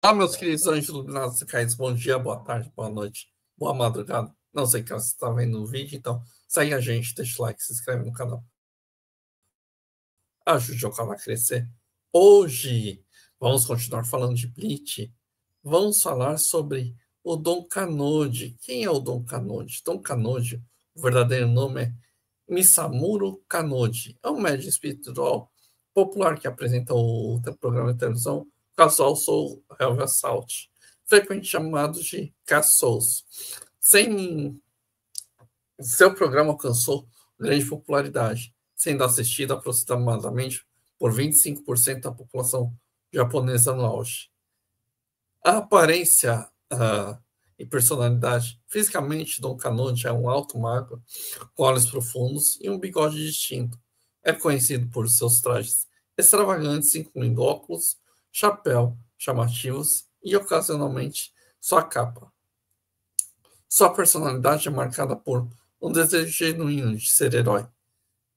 Olá, meus queridos anjos iluminados e caídos, bom dia, boa tarde, boa noite, boa madrugada. Não sei que você está vendo o vídeo, então segue a gente, deixa o like, se inscreve no canal. Ajude o canal a crescer. Hoje vamos continuar falando de Bleach. Vamos falar sobre o Dom Kanode. Quem é o Dom Kanode? Dom Kanode, o verdadeiro nome é Misamuro Kanode. É um médium espiritual popular que apresenta o programa de televisão Casual Soul Heavy Assault, frequentemente chamado de K-Souls. Seu programa alcançou grande popularidade, sendo assistido aproximadamente por 25% da população japonesa no auge. A aparência e personalidade. Fisicamente, Dom Kanode é um alto magro, com olhos profundos e um bigode distinto. É conhecido por seus trajes extravagantes, incluindo óculos, chapéu chamativos e, ocasionalmente, sua capa. Sua personalidade é marcada por um desejo genuíno de ser herói.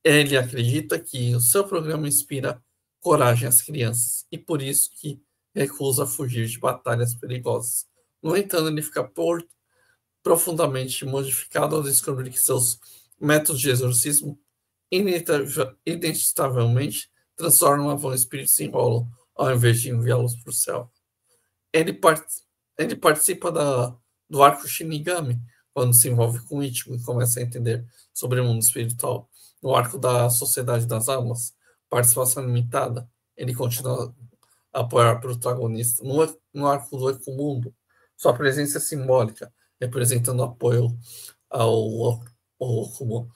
Ele acredita que o seu programa inspira coragem às crianças e por isso que recusa fugir de batalhas perigosas. No entanto, ele fica profundamente modificado ao descobrir que seus métodos de exorcismo inevitavelmente transformam a espíritos em rolo ao invés de enviá-los para o céu. Ele, part... ele participa do arco Shinigami, quando se envolve com o Ichigo e começa a entender sobre o mundo espiritual. No arco da Sociedade das Almas, participação limitada, ele continua a apoiar o protagonista. No arco do Ecumundo, sua presença é simbólica, representando apoio ao Okumo.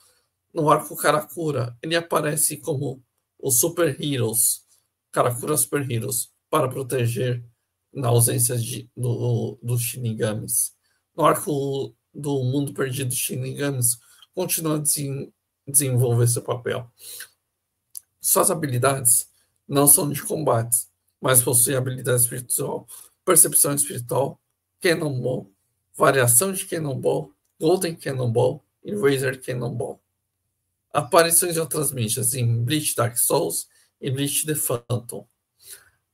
No arco Karakura, ele aparece como os Super Heroes, Karakura Super Heroes, para proteger na ausência dos Shinigamis. No arco do Mundo Perdido dos Shinigamis, continua a desenvolver seu papel. Suas habilidades não são de combate, mas possui habilidade espiritual, percepção espiritual, Cannonball, variação de Cannonball, Golden Cannonball e Razor Cannonball. Aparições de outras mídias em Bleach Dark Souls e Bleach The Phantom.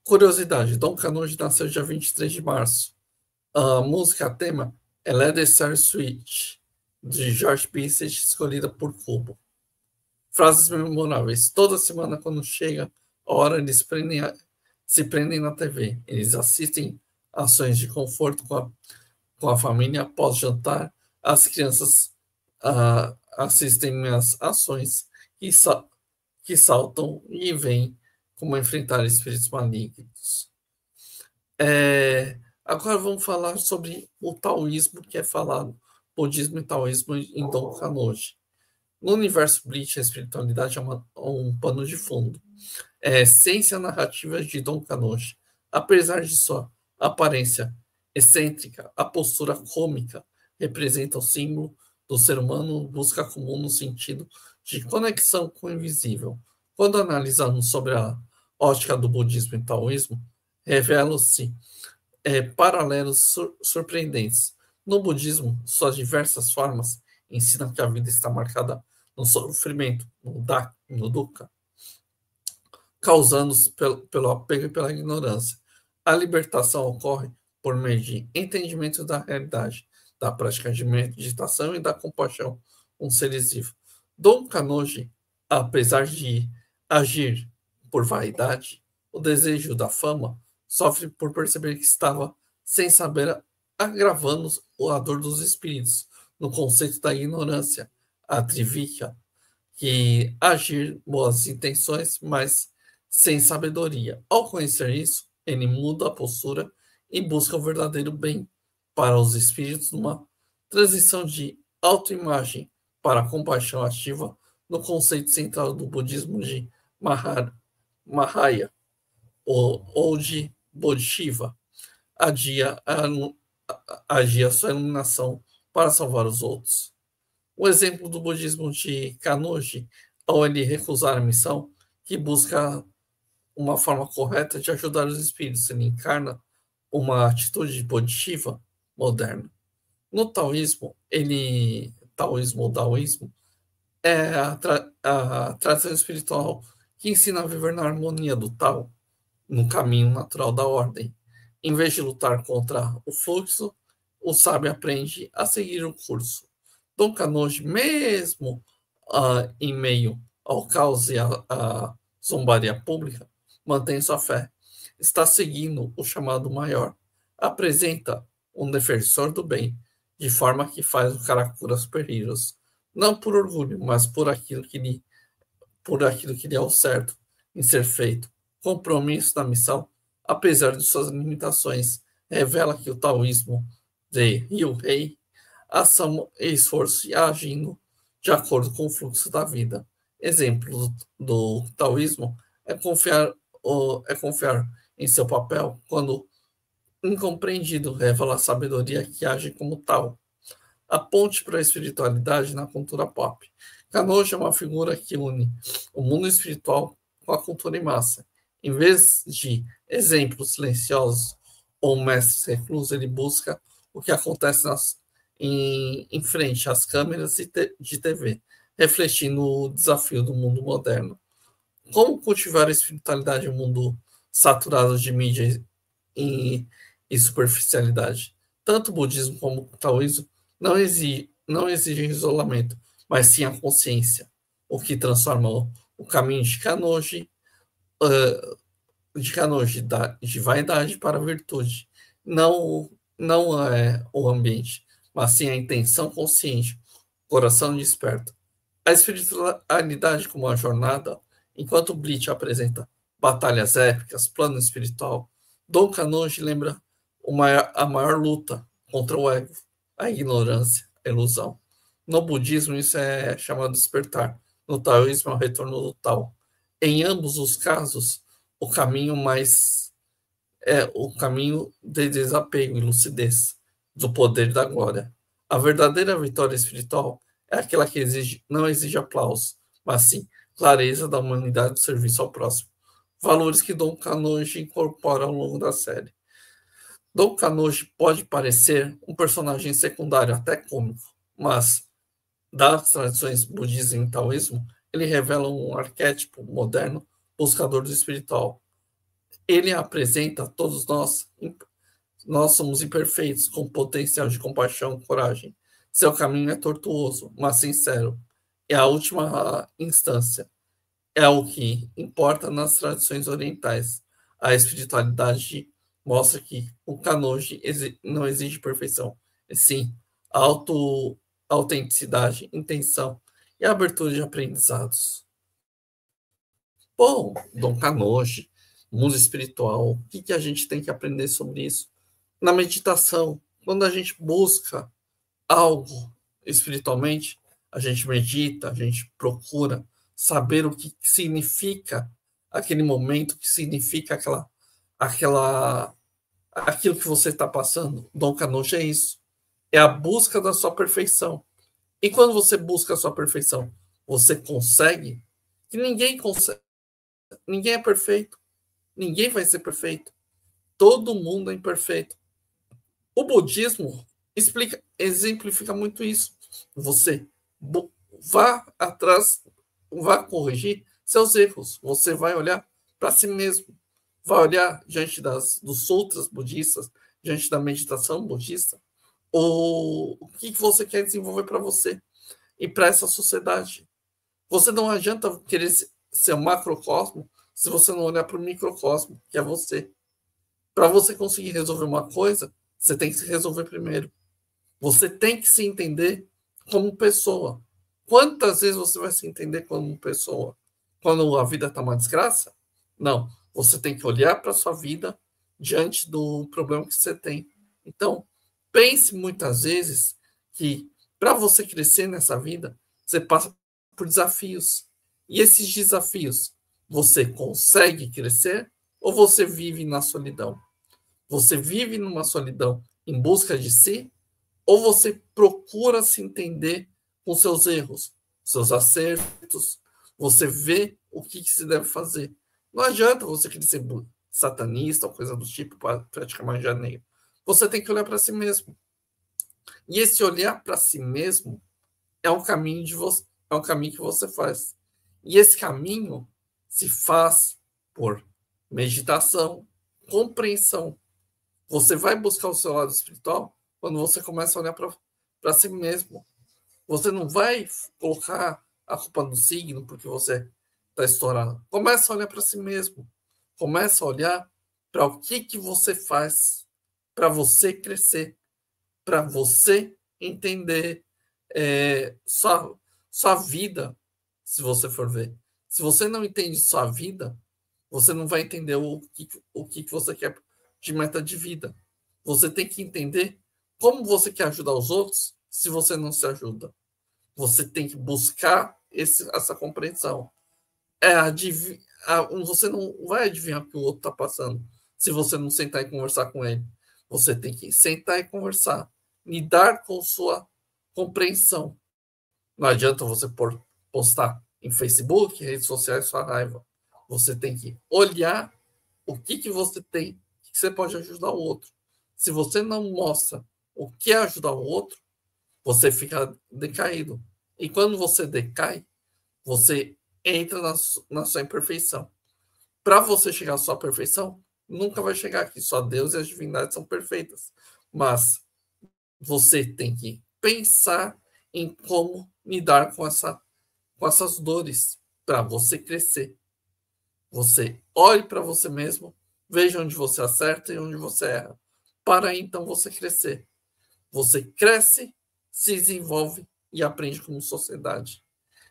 Curiosidade, Dom Kanode nasceu dia 23 de março. A música tema é Let the Stars Switch, de George Bizet, escolhida por Kubo. Frases memoráveis. Toda semana, quando chega a hora, eles se prendem na TV. Eles assistem ações de conforto com a família após jantar. As crianças assistem às ações que saltam e veem como enfrentar espíritos malignos. Agora vamos falar sobre o taoísmo, que é falado, budismo e taoísmo em Dom Kanode. No universo Bleach, a espiritualidade é um pano de fundo. É a essência narrativa de Dom Kanode. Apesar de sua aparência excêntrica, a postura cômica representa o símbolo do ser humano busca comum no sentido de conexão com o invisível. Quando analisamos sobre a ótica do budismo e taoísmo, revelam-se paralelos surpreendentes. No budismo, suas diversas formas ensinam que a vida está marcada no sofrimento, no dukkha, causando-se pelo apego e pela ignorância. A libertação ocorre por meio de entendimento da realidade, da prática de meditação e da compaixão com seres vivos. Dom Kanode, apesar de agir por vaidade, o desejo da fama, sofre por perceber que estava, sem saber, agravando a dor dos espíritos, no conceito da ignorância, a trivikia, que agir boas intenções, mas sem sabedoria. Ao conhecer isso, ele muda a postura e busca o verdadeiro bem para os espíritos numa transição de autoimagem para a compaixão ativa no conceito central do budismo de Mahaya ou de Bodhisattva. Adia a sua iluminação para salvar os outros. O exemplo do budismo de Kanode, ao ele recusar a missão, que busca uma forma correta de ajudar os espíritos, ele encarna uma atitude de Bodhisattva moderna. No taoísmo, taoísmo ou daoísmo, é a tradição espiritual que ensina a viver na harmonia do Tao, no caminho natural da ordem. Em vez de lutar contra o fluxo, o sábio aprende a seguir o curso. Dom Canonge, mesmo em meio ao caos e à zombaria pública, mantém sua fé. Está seguindo o chamado maior. Apresenta um defensor do bem, de forma que faz o Karakura Super Heroes, não por orgulho, mas por aquilo que lhe é o certo em ser feito. Compromisso da missão, apesar de suas limitações, revela que o taoísmo de Ryu-Hei, ação e esforço e agindo de acordo com o fluxo da vida. Exemplo do taoísmo é confiar em seu papel quando incompreendido, revela a sabedoria que age como tal. A ponte para a espiritualidade na cultura pop. Kanojo é uma figura que une o mundo espiritual com a cultura em massa. Em vez de exemplos silenciosos ou mestres reclusos, ele busca o que acontece em frente às câmeras de TV, refletindo o desafio do mundo moderno. Como cultivar a espiritualidade em um mundo saturado de mídia e superficialidade? Tanto o budismo como o taoísmo não exigem isolamento, mas sim a consciência, o que transforma o caminho de Kanoji de vaidade para a virtude. Não é o ambiente, mas sim a intenção consciente, o coração desperto. A espiritualidade como uma jornada, enquanto Bleach apresenta batalhas épicas, plano espiritual, Dom Kanoji lembra a maior luta contra o ego, a ignorância, a ilusão. No budismo, isso é chamado de despertar. No taoísmo, é o retorno do Tao. Em ambos os casos, o caminho mais é o caminho de desapego e lucidez, do poder da glória. A verdadeira vitória espiritual é aquela que não exige aplauso, mas sim clareza da humanidade do serviço ao próximo. Valores que Dom Canonge incorpora ao longo da série. Dom Canonge pode parecer um personagem secundário, até cômico, mas das tradições budismo e taoísmo, ele revela um arquétipo moderno buscador do espiritual. Ele apresenta a todos nós somos imperfeitos, com potencial de compaixão e coragem. Seu caminho é tortuoso, mas sincero. É a última instância. É o que importa nas tradições orientais. A espiritualidade mostra que o Kanoji não exige perfeição, e sim autenticidade, intenção e abertura de aprendizados. Bom, Dom Kanoji, mundo espiritual, o que a gente tem que aprender sobre isso? Na meditação, quando a gente busca algo espiritualmente, a gente medita, a gente procura saber o que significa aquele momento, o que significa aquilo que você está passando. Dom Kanoji é isso. É a busca da sua perfeição. E quando você busca a sua perfeição, você consegue? Que ninguém consegue. Ninguém é perfeito. Ninguém vai ser perfeito. Todo mundo é imperfeito. O budismo exemplifica muito isso. Você vá atrás, vá corrigir seus erros. Você vai olhar para si mesmo. Vai olhar diante dos sutras budistas, diante da meditação budista, o que você quer desenvolver para você e para essa sociedade. Você não adianta querer ser um macrocosmo se você não olhar para o microcosmo, que é você. Para você conseguir resolver uma coisa, você tem que se resolver primeiro. Você tem que se entender como pessoa. Quantas vezes você vai se entender como pessoa? Quando a vida está uma desgraça? Não. Você tem que olhar para a sua vida diante do problema que você tem. Então, pense muitas vezes que para você crescer nessa vida, você passa por desafios. E esses desafios, você consegue crescer ou você vive na solidão? Você vive numa solidão em busca de si ou você procura se entender com seus erros, seus acertos, você vê o que se deve fazer. Não adianta você querer ser satanista ou coisa do tipo para praticar magia negra. Você tem que olhar para si mesmo. E esse olhar para si mesmo é um caminho é um caminho que você faz. E esse caminho se faz por meditação, compreensão. Você vai buscar o seu lado espiritual quando você começa a olhar para si mesmo. Você não vai colocar a culpa no signo porque você está estourando. Começa a olhar para si mesmo. Começa a olhar para o que você faz para você crescer, para você entender sua vida, se você for ver. Se você não entende sua vida, você não vai entender o que você quer de meta de vida. Você tem que entender como você quer ajudar os outros se você não se ajuda. Você tem que buscar essa compreensão. Você não vai adivinhar o que o outro está passando se você não sentar e conversar com ele. Você tem que sentar e conversar, lidar com sua compreensão. Não adianta você postar em Facebook, redes sociais, sua raiva. Você tem que olhar o que você tem, o que você pode ajudar o outro. Se você não mostra o que é ajudar o outro, você fica decaído. E quando você decai, você entra na sua imperfeição. Para você chegar à sua perfeição, nunca vai chegar aqui. Só Deus e as divindades são perfeitas. Mas você tem que pensar em como lidar com essas dores para você crescer. Você olhe para você mesmo, veja onde você acerta e onde você erra, para então você crescer. Você cresce, se desenvolve e aprende como sociedade.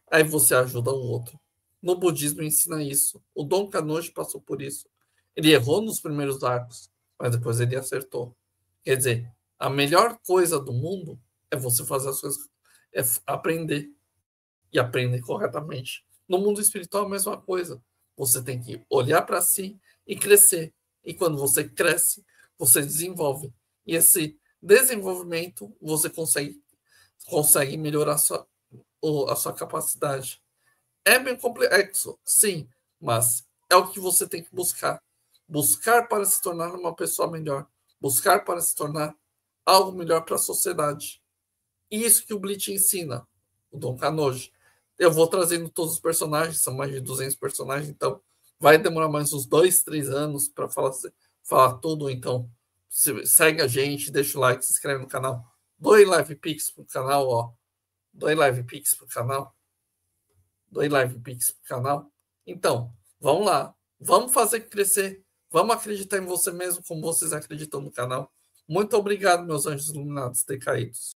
Aí você ajuda o outro. No budismo ensina isso. O Dom Kanoji passou por isso. Ele errou nos primeiros arcos, mas depois ele acertou. Quer dizer, a melhor coisa do mundo é você fazer as coisas, é aprender e aprender corretamente. No mundo espiritual, a mesma coisa. Você tem que olhar para si e crescer. E quando você cresce, você desenvolve. E esse desenvolvimento você consegue melhorar a sua capacidade. É bem complexo, sim, mas é o que você tem que buscar. Buscar para se tornar uma pessoa melhor. Buscar para se tornar algo melhor para a sociedade. E isso que o Bleach ensina, o Dom Kanoji. Eu vou trazendo todos os personagens, são mais de 200 personagens, então vai demorar mais uns 2, 3 anos para falar tudo. Então, segue a gente, deixa o like, se inscreve no canal. Doe Live Pix pro canal, ó. Doe Live Pix pro canal. Doe Live Pix pro canal. Então, vamos lá. Vamos fazer crescer. Vamos acreditar em você mesmo como vocês acreditam no canal. Muito obrigado, meus anjos iluminados decaídos.